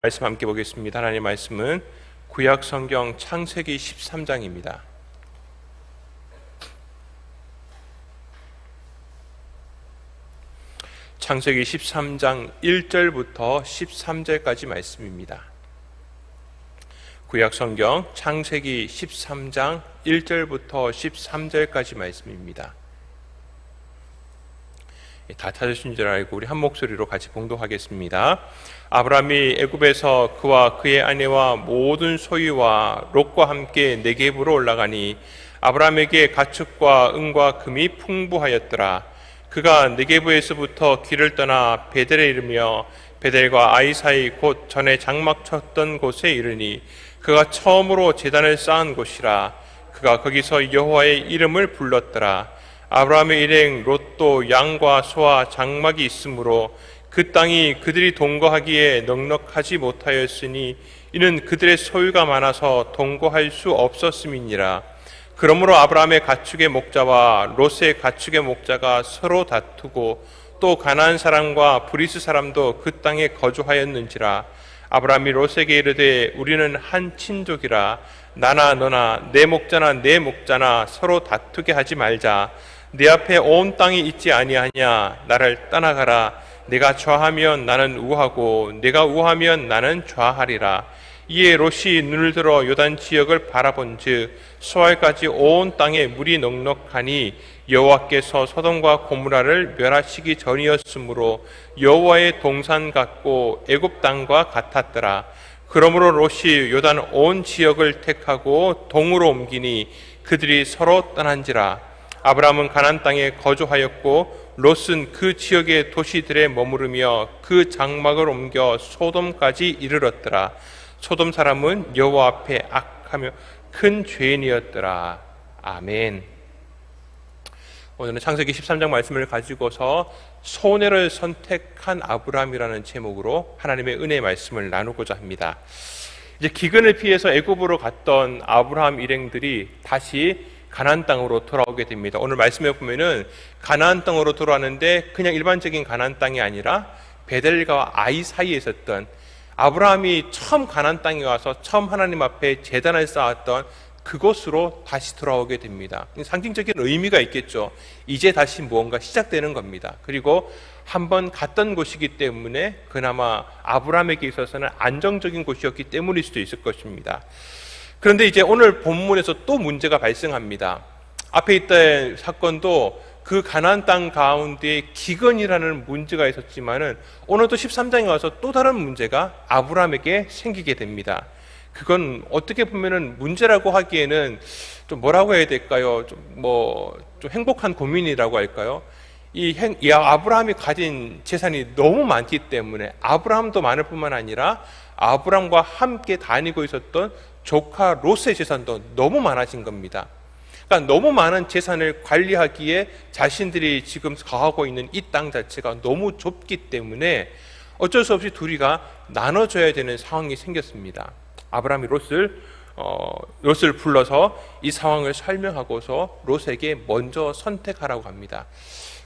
말씀 함께 보겠습니다. 하나님의 말씀은 구약 성경 창세기 13장입니다. 창세기 13장 1절부터 13절까지 말씀입니다. 구약 성경 창세기 13장 1절부터 13절까지 말씀입니다. 다 찾으신 줄 알고 우리 한 목소리로 같이 봉독하겠습니다. 아브라함이 애굽에서 그와 그의 아내와 모든 소유와 롯과 함께 네겝으로 올라가니 아브라함에게 가축과 은과 금이 풍부하였더라. 그가 네겝에서부터 길을 떠나 베델에 이르며 베델과 아이 사이 곧 전에 장막 쳤던 곳에 이르니 그가 처음으로 제단을 쌓은 곳이라. 그가 거기서 여호와의 이름을 불렀더라. 아브라함의 일행 롯도 양과 소와 장막이 있으므로 그 땅이 그들이 동거하기에 넉넉하지 못하였으니 이는 그들의 소유가 많아서 동거할 수 없었음이니라. 그러므로 아브라함의 가축의 목자와 롯의 가축의 목자가 서로 다투고 또 가나안 사람과 브리스 사람도 그 땅에 거주하였는지라. 아브라함이 롯에게 이르되 우리는 한 친족이라. 나나 너나 내 목자나 내 목자나 서로 다투게 하지 말자. 내 앞에 온 땅이 있지 아니하냐. 나를 떠나가라. 내가 좌하면 나는 우하고 내가 우하면 나는 좌하리라. 이에 롯이 눈을 들어 요단 지역을 바라본즉 소알까지 온 땅에 물이 넉넉하니 여호와께서 소돔과 고모라를 멸하시기 전이었으므로 여호와의 동산 같고 애굽 땅과 같았더라. 그러므로 롯이 요단 온 지역을 택하고 동으로 옮기니 그들이 서로 떠난지라. 아브라함은 가나안 땅에 거주하였고 롯은 그 지역의 도시들에 머무르며 그 장막을 옮겨 소돔까지 이르렀더라. 소돔 사람은 여호와 앞에 악하며 큰 죄인이었더라. 아멘. 오늘은 창세기 13장 말씀을 가지고서 손해를 선택한 아브라함이라는 제목으로 하나님의 은혜의 말씀을 나누고자 합니다. 이제 기근을 피해서 애굽으로 갔던 아브라함 일행들이 다시 가나안 땅으로 돌아오게 됩니다. 오늘 말씀에 보면은 가나안 땅으로 돌아왔는데 그냥 일반적인 가나안 땅이 아니라 베델과 아이 사이에 있었던 아브라함이 처음 가나안 땅에 와서 처음 하나님 앞에 제단을 쌓았던 그곳으로 다시 돌아오게 됩니다. 상징적인 의미가 있겠죠. 이제 다시 무언가 시작되는 겁니다. 그리고 한번 갔던 곳이기 때문에 그나마 아브라함에게 있어서는 안정적인 곳이었기 때문일 수도 있을 것입니다. 그런데 이제 오늘 본문에서 또 문제가 발생합니다. 앞에 있던 사건도 그 가나안 땅 가운데 기근이라는 문제가 있었지만은 오늘도 13장에 와서 또 다른 문제가 아브라함에게 생기게 됩니다. 그건 어떻게 보면은 문제라고 하기에는 좀 뭐라고 해야 될까요? 좀 행복한 고민이라고 할까요? 이 아브라함이 가진 재산이 너무 많기 때문에 아브라함도 많을 뿐만 아니라 아브라함과 함께 다니고 있었던 조카 롯의 재산도 너무 많아진 겁니다. 그러니까 너무 많은 재산을 관리하기에 자신들이 지금 거하고 있는 이 땅 자체가 너무 좁기 때문에 어쩔 수 없이 둘이가 나눠줘야 되는 상황이 생겼습니다. 아브라함이 롯을 불러서 이 상황을 설명하고서 롯에게 먼저 선택하라고 합니다.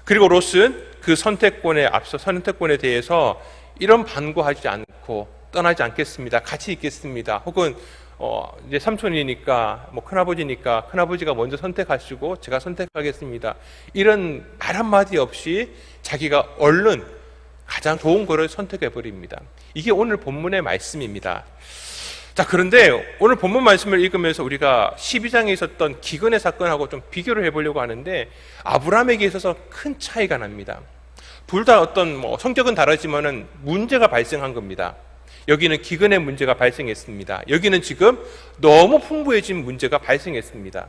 그리고 롯은 그 선택권에 대해서 이런 반구하지 않고 떠나지 않겠습니다. 같이 있겠습니다. 혹은 이제 삼촌이니까 큰아버지니까 큰아버지가 먼저 선택하시고 제가 선택하겠습니다. 이런 말 한마디 없이 자기가 얼른 가장 좋은 거를 선택해 버립니다. 이게 오늘 본문의 말씀입니다. 자, 그런데 오늘 본문 말씀을 읽으면서 우리가 12장에 있었던 기근의 사건하고 좀 비교를 해보려고 하는데 아브라함에게 있어서 큰 차이가 납니다. 둘 다 어떤 성격은 다르지만은 문제가 발생한 겁니다. 여기는 기근의 문제가 발생했습니다. 여기는 지금 너무 풍부해진 문제가 발생했습니다.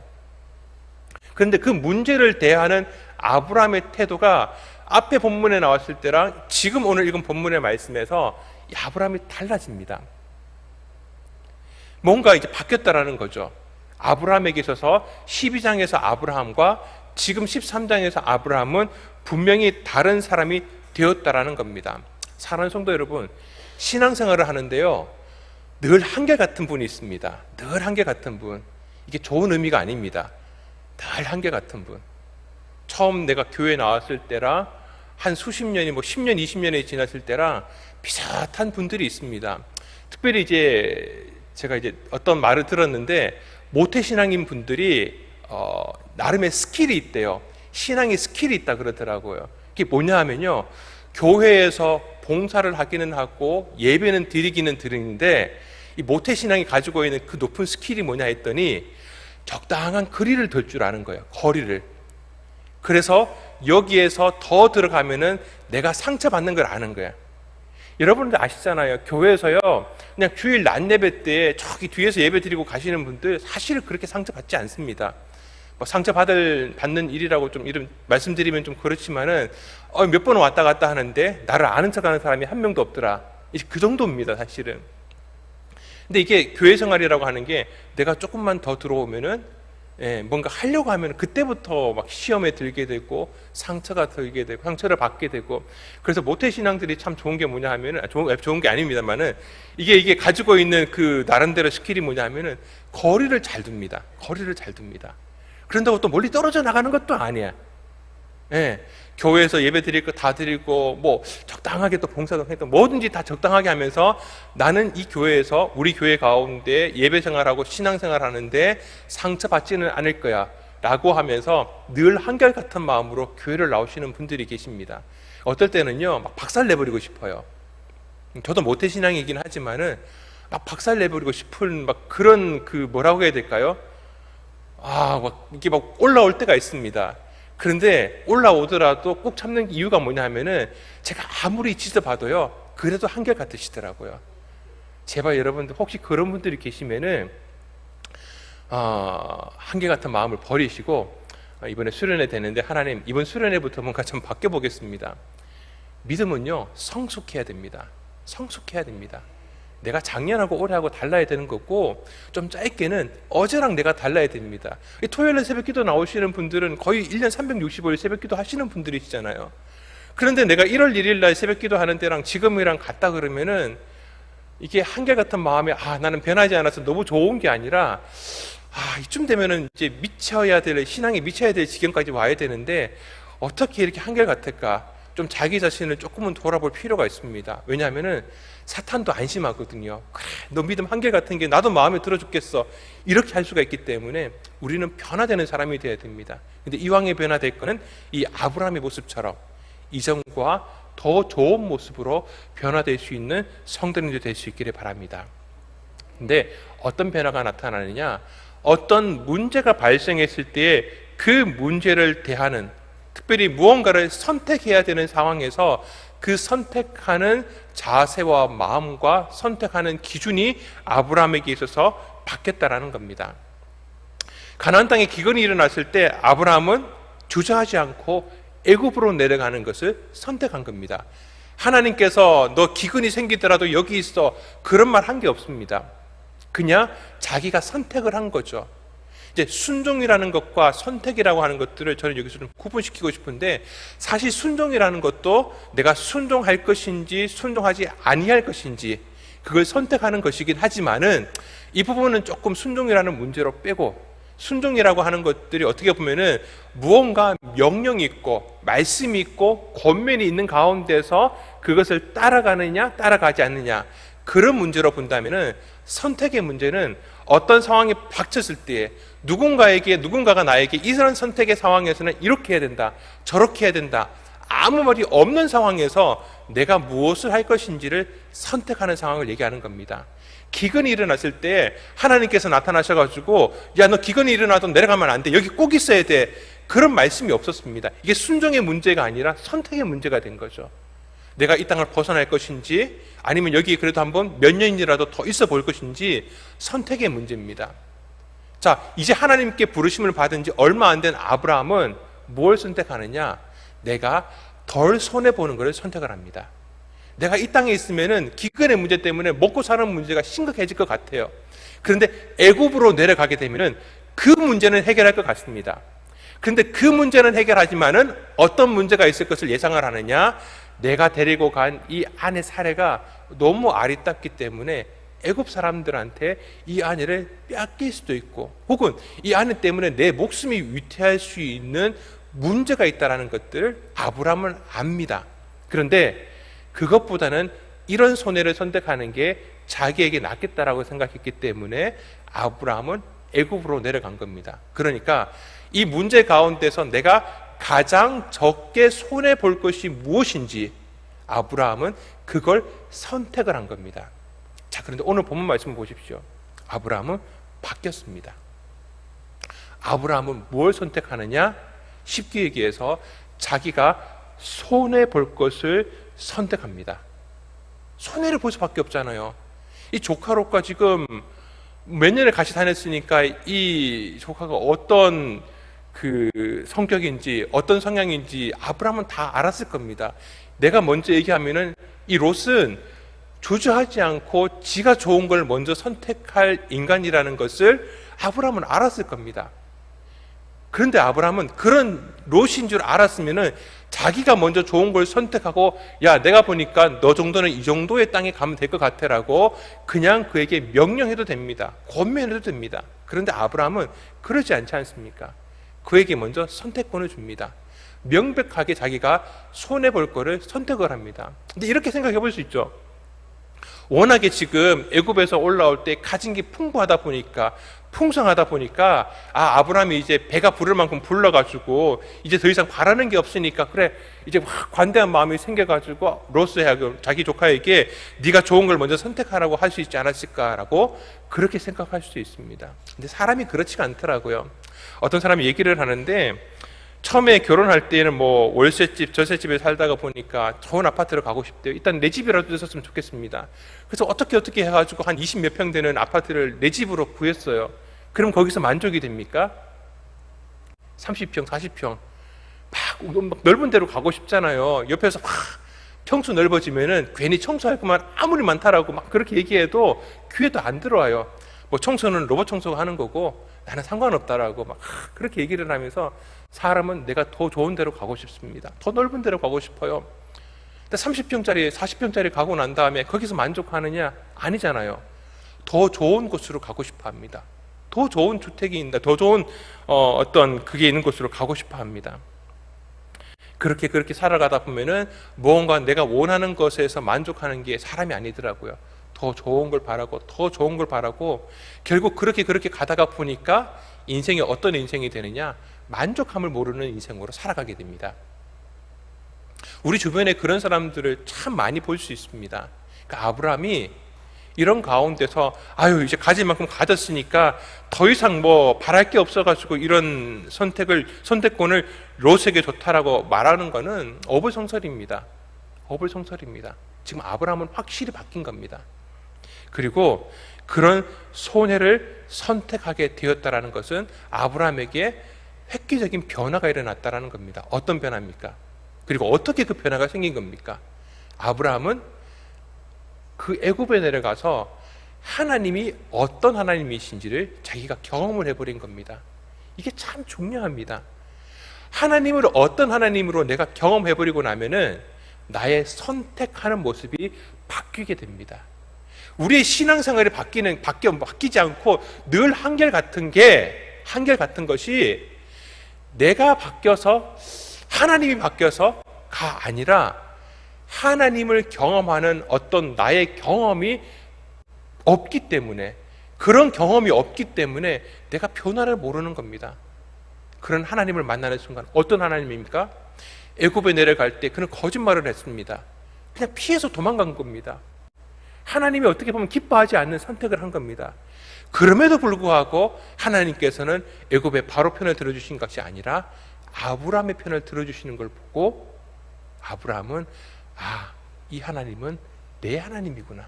그런데 그 문제를 대하는 아브라함의 태도가 앞에 본문에 나왔을 때랑 지금 오늘 읽은 본문의 말씀에서 아브라함이 달라집니다. 뭔가 이제 바뀌었다라는 거죠. 아브라함에게 있어서 12장에서 아브라함과 지금 13장에서 아브라함은 분명히 다른 사람이 되었다라는 겁니다. 사랑하는 성도 여러분, 신앙생활을 하는데요, 늘 한결같은 분이 있습니다. 늘 한결같은 분. 이게 좋은 의미가 아닙니다. 늘 한결같은 분. 처음 내가 교회에 나왔을 때랑 한 수십 년이 10년, 20년이 지났을 때랑 비슷한 분들이 있습니다. 특별히 이제 제가 이제 어떤 말을 들었는데 모태신앙인 분들이 나름의 스킬이 있대요. 신앙의 스킬이 있다 그러더라고요. 그게 뭐냐 하면요, 교회에서 봉사를 하기는 하고 예배는 드리기는 드리는데 이 모태신앙이 가지고 있는 그 높은 스킬이 뭐냐 했더니 적당한 거리를 들 줄 아는 거예요. 거리를. 그래서 여기에서 더 들어가면은 내가 상처받는 걸 아는 거야. 여러분들 아시잖아요. 교회에서요, 그냥 주일 낮 예배 때 저기 뒤에서 예배 드리고 가시는 분들 사실 그렇게 상처받지 않습니다. 뭐 상처받는 일이라고 좀 이름 말씀드리면 좀 그렇지만은 몇 번 왔다 갔다 하는데 나를 아는 척하는 사람이 한 명도 없더라. 그 정도입니다, 사실은. 근데 이게 교회 생활이라고 하는 게 내가 조금만 더 들어오면은 뭔가 하려고 하면 그때부터 막 시험에 들게 되고 상처가 들게 되고 상처를 받게 되고, 그래서 모태신앙들이 참 좋은 게 뭐냐 하면은 좋은 게 아닙니다만은 이게 가지고 있는 그 나름대로 스킬이 뭐냐 하면은 거리를 잘 둡니다. 거리를 잘 둡니다. 그런다고 또 멀리 떨어져 나가는 것도 아니야. 교회에서 예배 드릴 거 다 드리고 뭐 적당하게 또 봉사도 해도 뭐든지 다 적당하게 하면서 나는 이 교회에서 우리 교회 가운데 예배 생활하고 신앙 생활하는데 상처받지는 않을 거야 라고 하면서 늘 한결같은 마음으로 교회를 나오시는 분들이 계십니다. 어떨 때는요 막 박살 내버리고 싶어요. 저도 모태신앙이긴 하지만은 막 박살 내버리고 싶은 막 그런 그 뭐라고 해야 될까요? 막 이게 막 올라올 때가 있습니다. 그런데 올라오더라도 꼭 참는 이유가 뭐냐 하면은 제가 아무리 지져봐도요 그래도 한결같으시더라고요. 제발 여러분들 혹시 그런 분들이 계시면은 한결같은 마음을 버리시고 이번에 수련회 되는데 하나님 이번 수련회부터 뭔가 좀 바뀌어보겠습니다. 믿음은요 성숙해야 됩니다. 성숙해야 됩니다. 내가 작년하고 올해하고 달라야 되는 거고 좀 짧게는 어제랑 내가 달라야 됩니다. 토요일에 새벽기도 나오시는 분들은 거의 1년 365일 새벽기도 하시는 분들이시잖아요. 그런데 내가 1월 1일 날 새벽기도 하는 때랑 지금이랑 같다 그러면은 이게 한결같은 마음에 나는 변하지 않아서 너무 좋은 게 아니라 이쯤 되면은 이제 미쳐야 될 신앙에 미쳐야 될 지경까지 와야 되는데 어떻게 이렇게 한결같을까? 좀 자기 자신을 조금은 돌아볼 필요가 있습니다. 왜냐하면은 사탄도 안심하거든요. 그래, 너 믿음 한결같은 게 나도 마음에 들어 죽겠어. 이렇게 할 수가 있기 때문에 우리는 변화되는 사람이 되어야 됩니다. 근데 이왕에 변화될 거는 이 아브라함의 모습처럼 이전과 더 좋은 모습으로 변화될 수 있는 성도님들이 될 수 있기를 바랍니다. 근데 어떤 변화가 나타나느냐? 어떤 문제가 발생했을 때에 그 문제를 대하는, 특별히 무언가를 선택해야 되는 상황에서 그 선택하는 자세와 마음과 선택하는 기준이 아브라함에게 있어서 바뀌었다라는 겁니다. 가나안 땅에 기근이 일어났을 때 아브라함은 주저하지 않고 애굽으로 내려가는 것을 선택한 겁니다. 하나님께서 너 기근이 생기더라도 여기 있어 그런 말 한 게 없습니다. 그냥 자기가 선택을 한 거죠. 이제 순종이라는 것과 선택이라고 하는 것들을 저는 여기서 좀 구분시키고 싶은데, 사실 순종이라는 것도 내가 순종할 것인지 순종하지 아니할 것인지 그걸 선택하는 것이긴 하지만은 이 부분은 조금 순종이라는 문제로 빼고, 순종이라고 하는 것들이 어떻게 보면은 무언가 명령이 있고 말씀이 있고 권면이 있는 가운데서 그것을 따라가느냐 따라가지 않느냐 그런 문제로 본다면은, 선택의 문제는 어떤 상황에 닥쳤을 때 누군가가 나에게 이런 선택의 상황에서는 이렇게 해야 된다 저렇게 해야 된다 아무 말이 없는 상황에서 내가 무엇을 할 것인지를 선택하는 상황을 얘기하는 겁니다. 기근이 일어났을 때 하나님께서 나타나셔가지고 야 너 기근이 일어나도 내려가면 안 돼, 여기 꼭 있어야 돼, 그런 말씀이 없었습니다. 이게 순종의 문제가 아니라 선택의 문제가 된 거죠. 내가 이 땅을 벗어날 것인지 아니면 여기 그래도 한번 몇 년이라도 더 있어 볼 것인지 선택의 문제입니다. 자, 이제 하나님께 부르심을 받은 지 얼마 안 된 아브라함은 뭘 선택하느냐? 내가 덜 손해보는 것을 선택을 합니다. 내가 이 땅에 있으면은 기근의 문제 때문에 먹고 사는 문제가 심각해질 것 같아요. 그런데 애굽으로 내려가게 되면은 그 문제는 해결할 것 같습니다. 그런데 그 문제는 해결하지만은 어떤 문제가 있을 것을 예상을 하느냐? 내가 데리고 간 이 아내 사례가 너무 아리따기 때문에 애굽 사람들한테 이 아내를 뺏길 수도 있고, 혹은 이 아내 때문에 내 목숨이 위태할 수 있는 문제가 있다는 것들을 아브라함은 압니다. 그런데 그것보다는 이런 손해를 선택하는 게 자기에게 낫겠다라고 생각했기 때문에 아브라함은 애굽으로 내려간 겁니다. 그러니까 이 문제 가운데서 내가 가장 적게 손해 볼 것이 무엇인지 아브라함은 그걸 선택을 한 겁니다. 자, 그런데 오늘 본문 말씀을 보십시오. 아브라함은 바뀌었습니다. 아브라함은 뭘 선택하느냐? 쉽게 얘기해서 자기가 손해 볼 것을 선택합니다. 손해를 볼 수밖에 없잖아요. 이 조카 롯과 지금 몇 년을 같이 다녔으니까 이 조카가 어떤 그 성격인지 어떤 성향인지 아브라함은 다 알았을 겁니다. 내가 먼저 얘기하면은 이 롯은 주저하지 않고 지가 좋은 걸 먼저 선택할 인간이라는 것을 아브라함은 알았을 겁니다. 그런데 아브라함은 그런 롯인 줄 알았으면은 자기가 먼저 좋은 걸 선택하고, 야, 내가 보니까 너 정도는 이 정도의 땅에 가면 될 것 같아라고 그냥 그에게 명령해도 됩니다. 권면해도 됩니다. 그런데 아브라함은 그러지 않지 않습니까? 그에게 먼저 선택권을 줍니다. 명백하게 자기가 손해볼 거를 선택을 합니다. 근데 이렇게 생각해 볼 수 있죠. 워낙에 지금 애굽에서 올라올 때 가진 게 풍성하다 보니까 아브라함이 이제 배가 부를 만큼 불러가지고 이제 더 이상 바라는 게 없으니까 그래 이제 막 관대한 마음이 생겨가지고 롯스하고 자기 조카에게 네가 좋은 걸 먼저 선택하라고 할 수 있지 않았을까라고 그렇게 생각할 수 있습니다. 근데 사람이 그렇지가 않더라고요. 어떤 사람이 얘기를 하는데 처음에 결혼할 때는 뭐 월세집, 전세집에 살다가 보니까 좋은 아파트를 가고 싶대요. 일단 내 집이라도 있었으면 좋겠습니다. 그래서 어떻게 해가지고 한 20 몇 평 되는 아파트를 내 집으로 구했어요. 그럼 거기서 만족이 됩니까? 30평, 40평 막 넓은 데로 가고 싶잖아요. 옆에서 막 평수 넓어지면은 괜히 청소할 것만 아무리 많다라고 막 그렇게 얘기해도 귀에도 안 들어와요. 뭐 청소는 로봇 청소가 하는 거고 나는 상관없다라고 막 그렇게 얘기를 하면서 사람은 내가 더 좋은 데로 가고 싶습니다. 더 넓은 데로 가고 싶어요. 근데 30평짜리, 40평짜리 가고 난 다음에 거기서 만족하느냐? 아니잖아요. 더 좋은 곳으로 가고 싶어 합니다. 더 좋은 주택이 있다. 더 좋은 어떤 그게 있는 곳으로 가고 싶어 합니다. 그렇게 살아가다 보면은 무언가 내가 원하는 것에서 만족하는 게 사람이 아니더라고요. 더 좋은 걸 바라고 결국 그렇게 가다가 보니까 인생이 어떤 인생이 되느냐? 만족함을 모르는 인생으로 살아가게 됩니다. 우리 주변에 그런 사람들을 참 많이 볼 수 있습니다. 그러니까 아브라함이 이런 가운데서 이제 가질 만큼 가졌으니까 더 이상 뭐 바랄 게 없어가지고 이런 선택권을 롯에게 좋다라고 말하는 것은 어불성설입니다. 지금 아브라함은 확실히 바뀐 겁니다. 그리고 그런 손해를 선택하게 되었다라는 것은 아브라함에게 획기적인 변화가 일어났다라는 겁니다. 어떤 변화입니까? 그리고 어떻게 그 변화가 생긴 겁니까? 아브라함은 그 애굽에 내려가서 하나님이 어떤 하나님이신지를 자기가 경험을 해버린 겁니다. 이게 참 중요합니다. 하나님을 어떤 하나님으로 내가 경험해버리고 나면은 나의 선택하는 모습이 바뀌게 됩니다. 우리의 신앙생활이 바뀌지 않고 늘 한결같은 것이 내가 바뀌어서 하나님이 바뀌어서가 아니라 하나님을 경험하는 어떤 나의 경험이 없기 때문에, 그런 경험이 없기 때문에 내가 변화를 모르는 겁니다. 그런 하나님을 만나는 순간 어떤 하나님입니까? 애굽에 내려갈 때 그는 거짓말을 했습니다. 그냥 피해서 도망간 겁니다. 하나님이 어떻게 보면 기뻐하지 않는 선택을 한 겁니다. 그럼에도 불구하고 하나님께서는 애굽의 바로 편을 들어주신 것이 아니라 아브라함의 편을 들어주시는 걸 보고 아브라함은 이 하나님은 내 하나님이구나.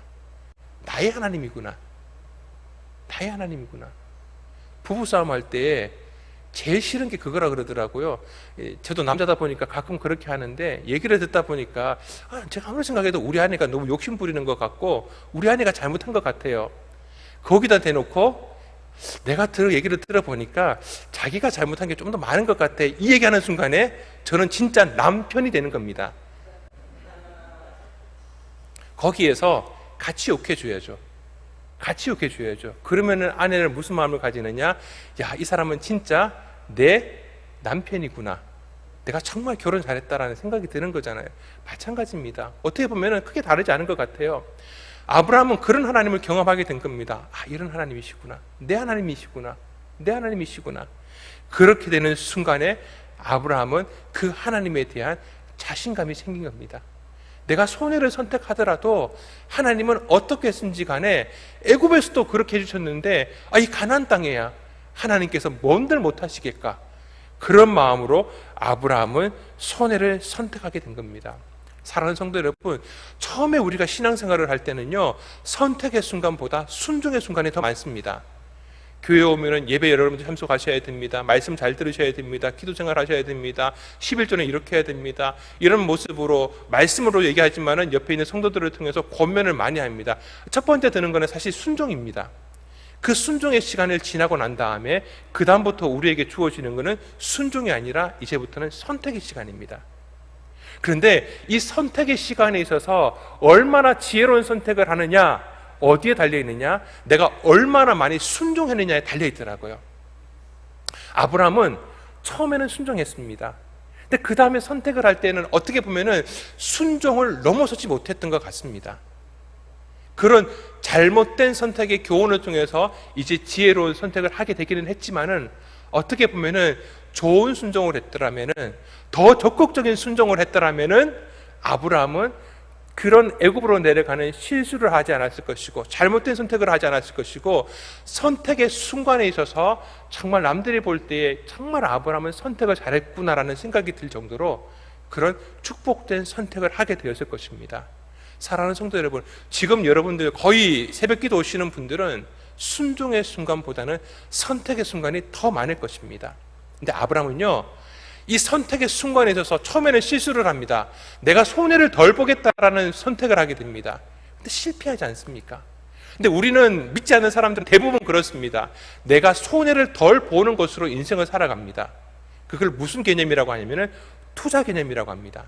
나의 하나님이구나. 부부싸움 할 때 제일 싫은 게 그거라 그러더라고요. 저도 남자다 보니까 가끔 그렇게 하는데 얘기를 듣다 보니까 제가 아무리 생각해도 우리 아내가 너무 욕심 부리는 것 같고 우리 아내가 잘못한 것 같아요. 거기다 대놓고 내가 얘기를 들어보니까 자기가 잘못한 게 좀 더 많은 것 같아. 이 얘기하는 순간에 저는 진짜 남편이 되는 겁니다. 거기에서 같이 욕해줘야죠. 그러면은 아내는 무슨 마음을 가지느냐? 이 사람은 진짜 내 남편이구나. 내가 정말 결혼 잘했다라는 생각이 드는 거잖아요. 마찬가지입니다. 어떻게 보면은 크게 다르지 않은 것 같아요. 아브라함은 그런 하나님을 경험하게 된 겁니다. 아, 이런 하나님이시구나. 내 하나님이시구나. 내 하나님이시구나. 그렇게 되는 순간에 아브라함은 그 하나님에 대한 자신감이 생긴 겁니다. 내가 손해를 선택하더라도 하나님은 어떻게 했든지 간에 애굽에서도 그렇게 해주셨는데 이 가나안 땅에야 하나님께서 뭔들 못하시겠까? 그런 마음으로 아브라함은 손해를 선택하게 된 겁니다. 사랑하는 성도 여러분, 처음에 우리가 신앙생활을 할 때는요, 선택의 순간보다 순종의 순간이 더 많습니다. 교회 오면은 예배 여러분들 참석하셔야 됩니다. 말씀 잘 들으셔야 됩니다. 기도 생활 하셔야 됩니다. 11조는 이렇게 해야 됩니다. 이런 모습으로 말씀으로 얘기하지만은 옆에 있는 성도들을 통해서 권면을 많이 합니다. 첫 번째 드는 거는 사실 순종입니다. 그 순종의 시간을 지나고 난 다음에 그 다음부터 우리에게 주어지는 것은 순종이 아니라 이제부터는 선택의 시간입니다. 그런데 이 선택의 시간에 있어서 얼마나 지혜로운 선택을 하느냐, 어디에 달려있느냐, 내가 얼마나 많이 순종했느냐에 달려있더라고요. 아브라함은 처음에는 순종했습니다. 근데 그 다음에 선택을 할 때는 어떻게 보면은 순종을 넘어서지 못했던 것 같습니다. 그런 잘못된 선택의 교훈을 통해서 이제 지혜로운 선택을 하게 되기는 했지만은 어떻게 보면은 좋은 순종을 했더라면은, 더 적극적인 순종을 했더라면은 아브라함은 그런 애굽으로 내려가는 실수를 하지 않았을 것이고 잘못된 선택을 하지 않았을 것이고 선택의 순간에 있어서 정말 남들이 볼 때에 정말 아브라함은 선택을 잘했구나라는 생각이 들 정도로 그런 축복된 선택을 하게 되었을 것입니다. 사랑하는 성도 여러분, 지금 여러분들 거의 새벽기도 오시는 분들은 순종의 순간보다는 선택의 순간이 더 많을 것입니다. 근데 아브라함은요, 이 선택의 순간에 있어서 처음에는 실수를 합니다. 내가 손해를 덜 보겠다라는 선택을 하게 됩니다. 근데 실패하지 않습니까? 근데 우리는 믿지 않는 사람들은 대부분 그렇습니다. 내가 손해를 덜 보는 것으로 인생을 살아갑니다. 그걸 무슨 개념이라고 하냐면은 투자 개념이라고 합니다.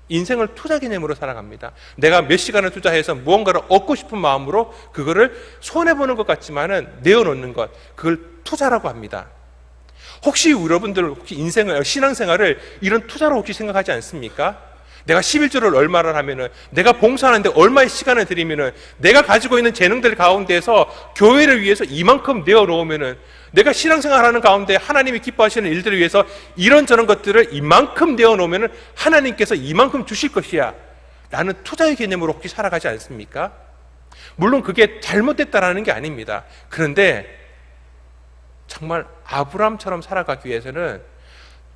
인생을 투자 개념으로 살아갑니다. 내가 몇 시간을 투자해서 무언가를 얻고 싶은 마음으로 그거를 손해보는 것 같지만은 내어놓는 것, 그걸 투자라고 합니다. 혹시 여러분들 혹시 인생을, 신앙생활을 이런 투자로 혹시 생각하지 않습니까? 내가 11조를 얼마를 하면은, 내가 봉사하는데 얼마의 시간을 들이면은, 내가 가지고 있는 재능들 가운데에서 교회를 위해서 이만큼 내어놓으면은, 내가 신앙생활 하는 가운데 하나님이 기뻐하시는 일들을 위해서 이런저런 것들을 이만큼 내어놓으면은 하나님께서 이만큼 주실 것이야 라는 투자의 개념으로 혹시 살아가지 않습니까? 물론 그게 잘못됐다라는 게 아닙니다. 그런데 정말 아브라함처럼 살아가기 위해서는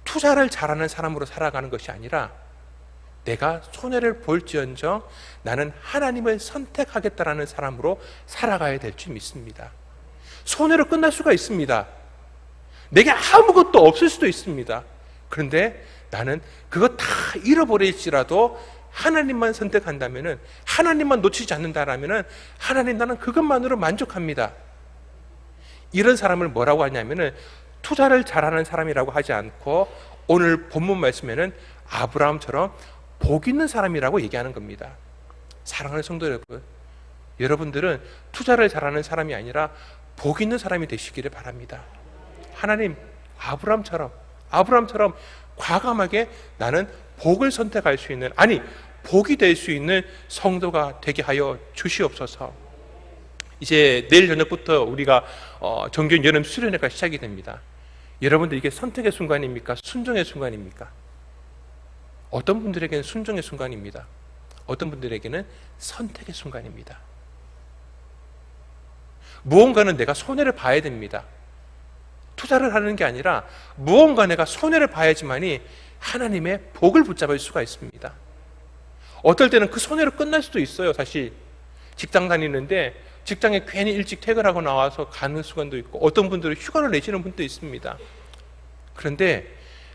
투자를 잘하는 사람으로 살아가는 것이 아니라 내가 손해를 볼지언정 나는 하나님을 선택하겠다라는 사람으로 살아가야 될 줄 믿습니다. 손해로 끝날 수가 있습니다. 내게 아무것도 없을 수도 있습니다. 그런데 나는 그거 다 잃어버릴지라도 하나님만 선택한다면은, 하나님만 놓치지 않는다라면은 하나님, 나는 그것만으로 만족합니다. 이런 사람을 뭐라고 하냐면은 투자를 잘하는 사람이라고 하지 않고 오늘 본문 말씀에는 아브라함처럼 복 있는 사람이라고 얘기하는 겁니다. 사랑하는 성도 여러분, 여러분들은 투자를 잘하는 사람이 아니라 복 있는 사람이 되시기를 바랍니다. 하나님, 아브라함처럼 과감하게 나는 복을 선택할 수 있는, 아니 복이 될 수 있는 성도가 되게 하여 주시옵소서. 이제 내일 저녁부터 우리가 정규 여름 수련회가 시작이 됩니다. 여러분들 이게 선택의 순간입니까? 순종의 순간입니까? 어떤 분들에게는 순종의 순간입니다. 어떤 분들에게는 선택의 순간입니다. 무언가는 내가 손해를 봐야 됩니다. 투자를 하는 게 아니라 무언가 내가 손해를 봐야지만이 하나님의 복을 붙잡을 수가 있습니다. 어떨 때는 그 손해로 끝날 수도 있어요. 사실 직장 다니는데 직장에 괜히 일찍 퇴근하고 나와서 가는 순간도 있고, 어떤 분들은 휴가를 내시는 분도 있습니다. 그런데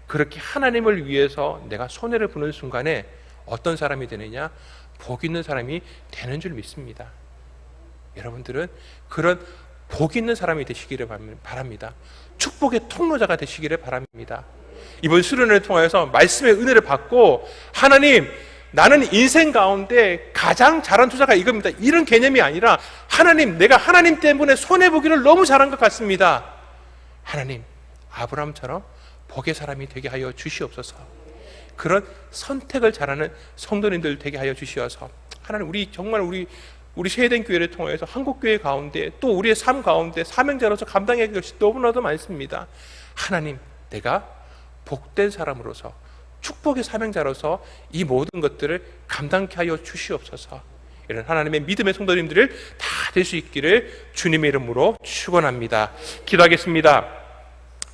그렇게 하나님을 위해서 내가 손해를 보는 순간에 어떤 사람이 되느냐? 복 있는 사람이 되는 줄 믿습니다. 여러분들은 그런 복 있는 사람이 되시기를 바랍니다. 축복의 통로자가 되시기를 바랍니다. 이번 수련을 통해서 말씀의 은혜를 받고, 하나님, 나는 인생 가운데 가장 잘한 투자가 이겁니다, 이런 개념이 아니라, 하나님, 내가 하나님 때문에 손해보기를 너무 잘한 것 같습니다. 하나님, 아브라함처럼 복의 사람이 되게 하여 주시옵소서. 그런 선택을 잘하는 성도님들 되게 하여 주시어서, 하나님, 우리 정말 우리 우리 세대된 교회를 통해서 한국교회 가운데 또 우리의 삶 가운데 사명자로서 감당해야 할 것이 너무나도 많습니다. 하나님, 내가 복된 사람으로서 축복의 사명자로서 이 모든 것들을 감당케 하여 주시옵소서. 이런 하나님의 믿음의 성도님들을 다 될 수 있기를 주님의 이름으로 축원합니다. 기도하겠습니다.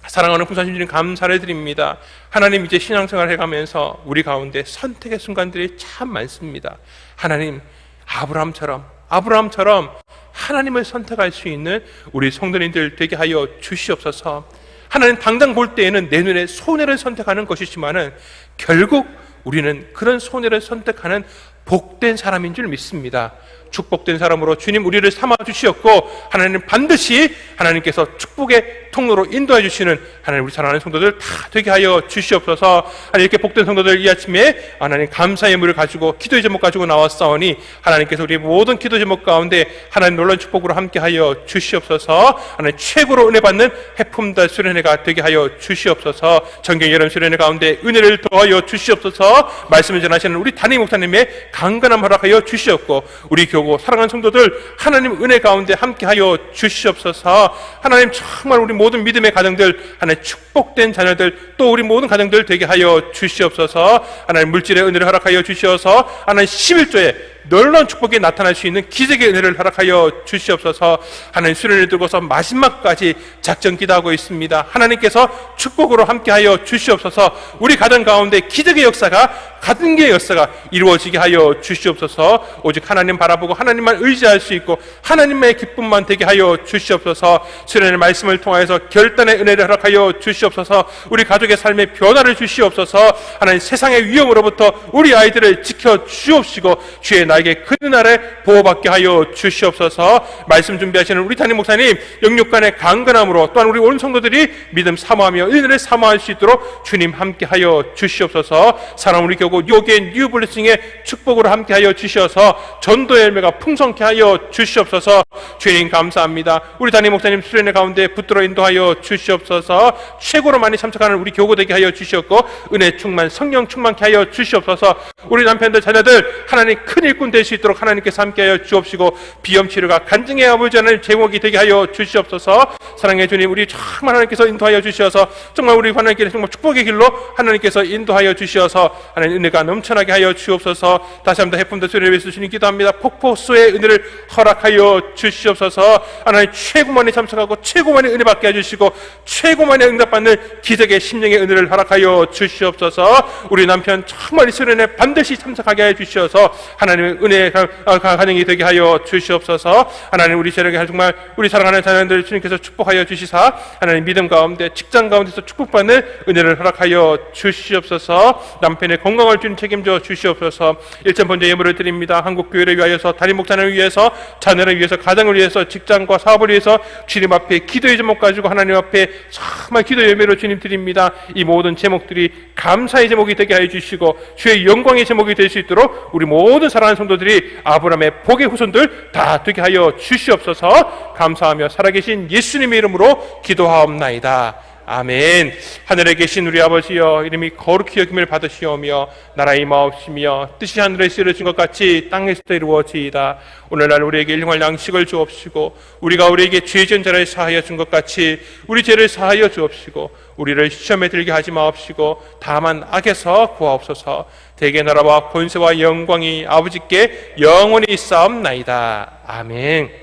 사랑하는 구사신 주님, 감사를 드립니다. 하나님, 이제 신앙생활을 해가면서 우리 가운데 선택의 순간들이 참 많습니다. 하나님, 아브라함처럼 하나님을 선택할 수 있는 우리 성도님들 되게 하여 주시옵소서. 하나님, 당장 볼 때에는 내 눈에 손해를 선택하는 것이지만은 결국 우리는 그런 손해를 선택하는 복된 사람인 줄 믿습니다. 축복된 사람으로 주님 우리를 삼아 주시었고, 하나님 반드시 하나님께서 축복의 통로로 인도해 주시는 하나님, 우리 사랑하는 성도들 다 되게 하여 주시옵소서. 하나님, 이렇게 복된 성도들 이 아침에 하나님 감사의 예물을 가지고 기도의 제목 가지고 나왔사오니 하나님께서 우리 모든 기도 제목 가운데 하나님 놀라운 축복으로 함께 하여 주시옵소서. 하나님, 최고로 은혜 받는 해품달 수련회가 되게 하여 주시옵소서. 정경 여름 수련회 가운데 은혜를 더하여 주시옵소서. 말씀을 전하시는 우리 담임 목사님의 강건함 허락하여 주시옵고, 우리 교구 사랑하는 성도들 하나님 은혜 가운데 함께 하여 주시옵소서. 하나님, 정말 우리 모든 믿음의 가정들, 하나님 축복된 자녀들, 또 우리 모든 가정들 되게 하여 주시옵소서. 하나님, 물질의 은혜를 허락하여 주시어서 하나님 11조에 놀라운 축복이 나타날 수 있는 기적의 은혜를 허락하여 주시옵소서. 하나님, 수련을 들고서 마지막까지 작전 기도하고 있습니다. 하나님께서 축복으로 함께하여 주시옵소서. 우리 가정 가운데 기적의 역사가, 가든의 역사가 이루어지게 하여 주시옵소서. 오직 하나님 바라보고 하나님만 의지할 수 있고 하나님의 기쁨만 되게 하여 주시옵소서. 수련의 말씀을 통하여서 결단의 은혜를 허락하여 주시옵소서. 우리 가족의 삶의 변화를 주시옵소서. 하나님, 세상의 위험으로부터 우리 아이들을 지켜 주옵시고 주의 나에게 큰 날에 보호받게 하여 주시옵소서. 말씀 준비하시는 우리 담임 목사님 영육간의 강건함으로, 또한 우리 온 성도들이 믿음 사모하며 은혜를 사모할 수 있도록 주님 함께 하여 주시옵소서. 사랑 우리 교구 요게 뉴 블레싱의 축복으로 함께 하여 주시어서 전도의 열매가 풍성케 하여 주시옵소서. 주님 감사합니다. 우리 담임 목사님 수련회 가운데 붙들어 인도하여 주시옵소서. 최고로 많이 참석하는 우리 교구 되게 하여 주시옵고, 은혜 충만 성령 충만케 하여 주시옵소서. 우리 남편들 자녀들 하나님 큰 일꾼 될 수 있도록 하나님께서 함께하여 주옵시고, 비염치료가 간증의 아버지 하나님 제목이 되게 하여 주시옵소서. 사랑의 주님, 우리 정말 하나님께서 인도하여 주시어서 정말 우리 하나님께서 정말 축복의 길로 하나님께서 인도하여 주시어서 하나님 은혜가 넘쳐나게 하여 주옵소서. 다시 한번 해품도 수련을 위해서 주님 기도합니다. 폭포수의 은혜를 허락하여 주시옵소서. 하나님, 최고만에 참석하고 최고만에 은혜 받게 해주시고 최고만에 응답받는 기적의 심령의 은혜를 허락하여 주시옵소서. 우리 남편 정말 이 수련에 반드시 참석하게 해 주시어서 하나님의 은혜의 가정이 되게 하여 주시옵소서. 하나님, 우리 재력에 정말 우리 사랑하는 자녀들 주님께서 축복하여 주시사 하나님 믿음 가운데 직장 가운데서 축복받는 은혜를 허락하여 주시옵소서. 남편의 건강을 주님 책임져 주시옵소서. 1천 번째 예물을 드립니다. 한국교회를 위하여서, 담임 목사님을 위해서, 자녀를 위해서, 가정을 위해서, 직장과 사업을 위해서 주님 앞에 기도의 제목 가지고 하나님 앞에 정말 기도 예배로 주님 드립니다. 이 모든 제목들이 감사의 제목이 되게 하여 주시고 주의 영광의 제목이 될 수 있도록 우리 모든 사랑하는 성도들이 아브라함의 복의 후손들 다 되게 하여 주시옵소서. 감사하며 살아계신 예수님의 이름으로 기도하옵나이다. 아멘. 하늘에 계신 우리 아버지여, 이름이 거룩히 여김을 받으시오며 나라의 임하옵시며 뜻이 하늘에서 이루어진 것 같이 땅에서도 이루어지이다. 오늘날 우리에게 일용할 양식을 주옵시고, 우리가 우리에게 죄 지은 자를 사하여 준 것 같이 우리 죄를 사하여 주옵시고, 우리를 시험에 들게 하지 마옵시고 다만 악에서 구하옵소서. 대개 나라와 권세와 영광이 아버지께 영원히 있사옵나이다. 아멘.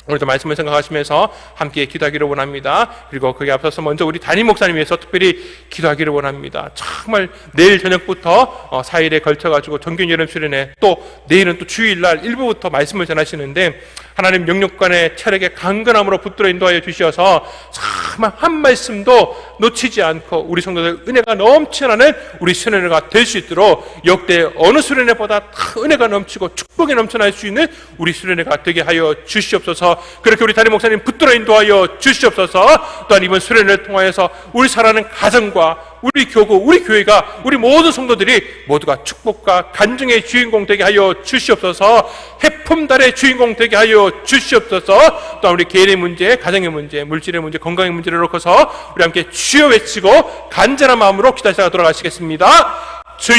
오늘도 말씀을 생각하시면서 함께 기도하기를 원합니다. 그리고 거기에 앞서서 먼저 우리 담임 목사님 위해서 특별히 기도하기를 원합니다. 정말 내일 저녁부터 4일에 걸쳐가지고 정규 여름 수련회, 또 내일은 또 주일날 일부부터 말씀을 전하시는데 하나님 영육간의 체력의 강건함으로 붙들어 인도하여 주시어서 정말 한 말씀도 놓치지 않고 우리 성도들 은혜가 넘쳐나는 우리 수련회가 될 수 있도록 역대 어느 수련회보다 은혜가 넘치고 축복이 넘쳐날 수 있는 우리 수련회가 되게 하여 주시옵소서. 그렇게 우리 담임 목사님 붙들어 인도하여 주시옵소서. 또한 이번 수련회를 통하여서 우리 사랑하는 가정과 우리 교구, 우리 교회가, 우리 모든 성도들이 모두가 축복과 간증의 주인공 되게 하여 주시옵소서. 해품달의 주인공 되게 하여 주시옵소서. 또한 우리 개인의 문제, 가정의 문제, 물질의 문제, 건강의 문제를 놓고서 우리 함께 주여 외치고 간절한 마음으로 기도하시다가 돌아가시겠습니다. 주여,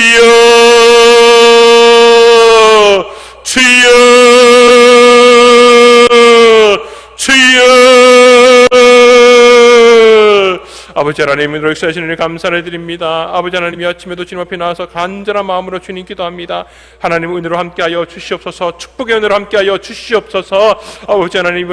주여. 아버지 하나님으로 역사하시는 일 감사를 드립니다. 아버지 하나님, 이 아침에도 주님 앞에 나와서 간절한 마음으로 주님 기도합니다. 하나님 은혜로 함께하여 주시옵소서. 축복의 은혜로 함께하여 주시옵소서. 아버지 하나님,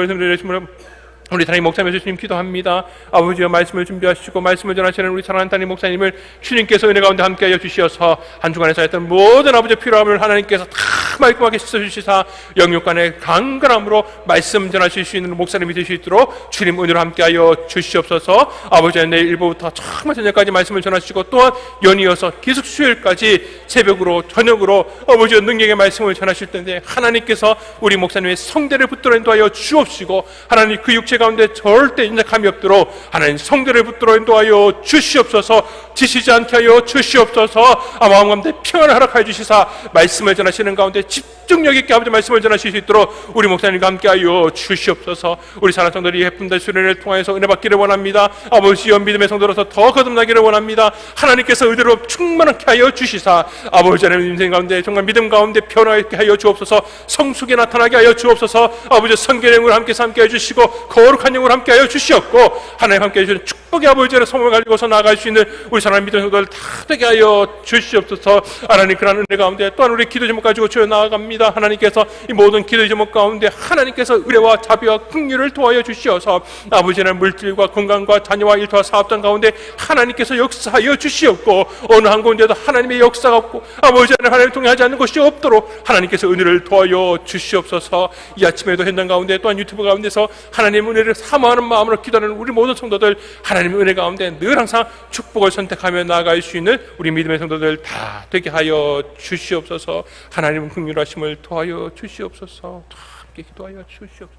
우리 담임 목사님에서 주님 기도합니다. 아버지여, 말씀을 준비하시고 말씀을 전하시는 우리 사랑하는 담임 목사님을 주님께서 은혜 가운데 함께하여 주시어서 한 주간에 쌓였던 모든 아버지의 필요함을 하나님께서 다 말끔하게 씻어주시사 영육간의 강건함으로 말씀 전하실 수 있는 목사님이 되실 수 있도록 주님 은혜로 함께하여 주시옵소서. 아버지여, 내일 일부부터 정말 저녁까지 말씀을 전하시고 또한 연이어서 계속 수요일까지 새벽으로 저녁으로 아버지여 능력의 말씀을 전하실 텐데 하나님께서 우리 목사님의 성대를 붙들어 인도하여 주옵시고 하나님 그 육체 가운데 절대 인색함이 없도록 하나님 성대를 붙들어 인도하여 주시옵소서. 지치지 않게 하여 주시옵소서. 마음 가운데 평안을 허락하여 주시사 말씀을 전하시는 가운데 집중력 있게 아버지 말씀을 전하실 수 있도록 우리 목사님과 함께하여 주시옵소서. 우리 사랑하는 성도들이 예품된 수련회를 통해서 은혜 받기를 원합니다. 아버지여, 믿음의 성도로서 더 거듭나기를 원합니다. 하나님께서 의대로 충만하게 하여 주시사 아버지 하나님 인생 가운데 정말 믿음 가운데 변화있게 하여 주옵소서. 성숙에 나타나게 하여 주옵소서. 아버지 성결의 영으로 함께해서 함께해 주시고 거룩한 영으로 함께하여 주시옵고 하나님 함께해 주시는 축복의 아버지의 성을 가지고서 나아갈 수 있는 우리 사랑하는 믿음의 성도들 다 되게 하여 주시옵소서. 하나님, 그러한 은혜 가운데 또한 우리 기도 제목 가지고 주여 나아갑니다. 하나님께서 이 모든 기도 제목 가운데 하나님께서 의뢰와 자비와 긍휼을 도와여 주시어서 아버지는 물질과 건강과 자녀와 일터와 사업장 가운데 하나님께서 역사하여 주시옵고 어느 한 곳에도 하나님의 역사가 없고 아버지 하나님을 통해 하지 않는 것이 없도록 하나님께서 은혜를 도와여 주시옵소서. 이 아침에도 현장 가운데 또한 유튜브 가운데서 하나님 은혜를 사모하는 마음으로 기도하는 우리 모든 성도들 하나님의 은혜 가운데 늘 항상 축복을 선택하며 나아갈 수 있는 우리 믿음의 성도들 다 되게 하여 주시옵소서. 하나님은 긍휼하심을 도와여 주시옵소서. 다 함께 기도하여 주시옵소서.